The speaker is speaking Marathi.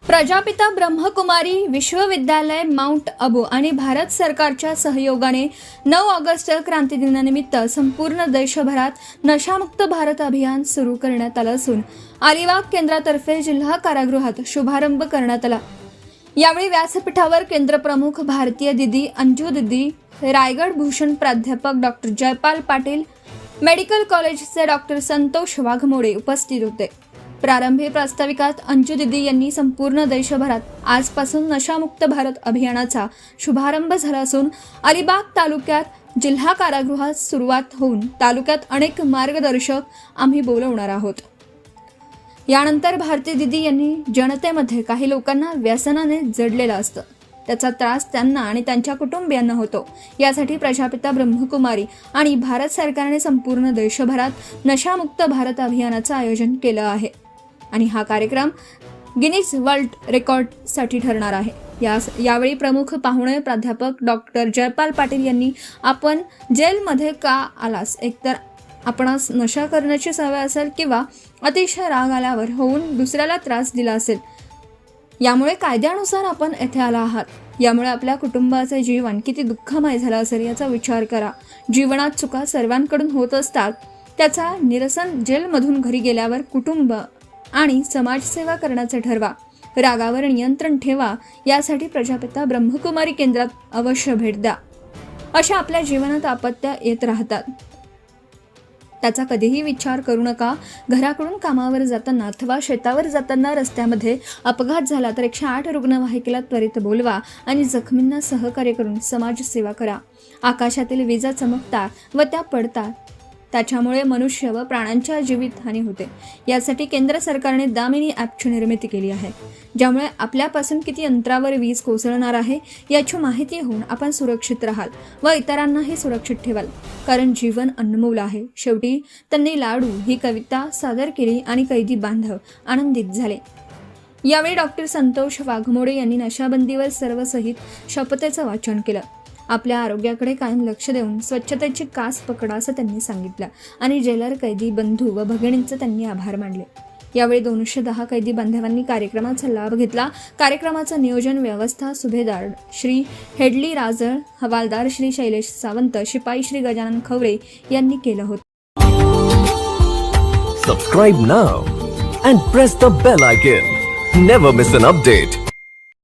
प्रजापिता ब्रह्मकुमारी विश्वविद्यालय माउंट आबू आणि भारत सरकारच्या सहयोगाने 9 ऑगस्ट क्रांती दिनानिमित्त संपूर्ण देशभरात नशामुक्त भारत अभियान सुरू करण्यात आलं असून अलिबाग केंद्रातर्फे जिल्हा कारागृहात शुभारंभ करण्यात आला। यावेळी व्यासपीठावर केंद्र प्रमुख भारतीय दिदी अंजू दिदी, रायगड भूषण प्राध्यापक डॉक्टर जयपाल पाटील, मेडिकल कॉलेजचे डॉक्टर संतोष वाघमोडे उपस्थित होते। प्रारंभी प्रास्ताविकात अंजू दिदी यांनी संपूर्ण देशभरात आजपासून नशामुक्त भारत अभियानाचा शुभारंभ झाला असून अलिबाग तालुक्यात जिल्हा कारागृहात सुरुवात होऊन तालुक्यात अनेक मार्गदर्शक आम्ही बोलवणार आहोत। यानंतर भारती दिदी यांनी जनतेमध्ये काही लोकांना व्यसनाने जडलेलं असतं, त्याचा त्रास त्यांना आणि त्यांच्या कुटुंबियांना होतो। यासाठी प्रजापिता ब्रह्मकुमारी आणि भारत सरकारने संपूर्ण देशभरात नशामुक्त भारत अभियानाचं आयोजन केलं आहे आणि हा कार्यक्रम गिनीज वर्ल्ड रेकॉर्डसाठी ठरणार आहे। यावेळी प्रमुख पाहुणे प्राध्यापक डॉक्टर जयपाल पाटील यांनी आपण जेलमध्ये का आलास, एकतर आपणास नशा करण्याची सवय असेल किंवा अतिशय राग आल्यावर होऊन दुसऱ्याला त्रास दिला असेल, यामुळे कायद्यानुसार आपण येथे आला आहात, यामुळे आपल्या कुटुंबाचे जीवन किती दुःखमय झालं असेल याचा विचार करा। जीवनात चुका सर्वांकडून होत असतात, त्याचा निरसन जेलमधून घरी गेल्यावर कुटुंब आणि समाजसेवा करण्याचे ठरवा। रागावर नियंत्रण ठेवा, यासाठी प्रजापिता ब्रह्मकुमारी केंद्रात अवश्य भेट द्या। अशा आपल्या जीवनात आपत्त्या येत राहतात, त्याचा कधीही विचार करू नका। घराकडून कामावर जाताना अथवा शेतावर जाताना रस्त्यामध्ये अपघात झाला तर 108 रुग्णवाहिकेला त्वरित बोलवा आणि जखमींना सहकार्य करून समाजसेवा करा। आकाशातील विजा चमकतात व त्या पडतात, त्याच्यामुळे मनुष्य व प्राण्यांच्या जीवितहानी होते। यासाठी केंद्र सरकारने दामिनी ॲपची निर्मिती केली आहे, ज्यामुळे आपल्यापासून किती अंतरावर वीज कोसळणार आहे याची माहिती होऊन आपण सुरक्षित राहाल व इतरांनाही सुरक्षित ठेवाल, कारण जीवन अनमोल आहे। शेवटी त्यांनी लाडू ही कविता सादर केली आणि कैदी बांधव आनंदित झाले। यावेळी डॉक्टर संतोष वाघमोडे यांनी नशाबंदीवर सर्वसहित शपथेचं वाचन केलं। आपल्या आरोग्याकडे कायम लक्ष देऊन स्वच्छतेची कास पकडा असं त्यांनी सांगितलं आणि जेलर, कैदी बंधू व भगिनींचे त्यांनी आभार मानले। यावेळी 210 कैदी बांधवांनी कार्यक्रमाचा लाभ घेतला। कार्यक्रमाचं नियोजन व्यवस्था सुभेदार श्री हेडली राजळ, हवालदार श्री शैलेश सावंत, शिपाई श्री गजानन खवरे यांनी केलं होतं। Subscribe now and press the bell icon. Never miss an update.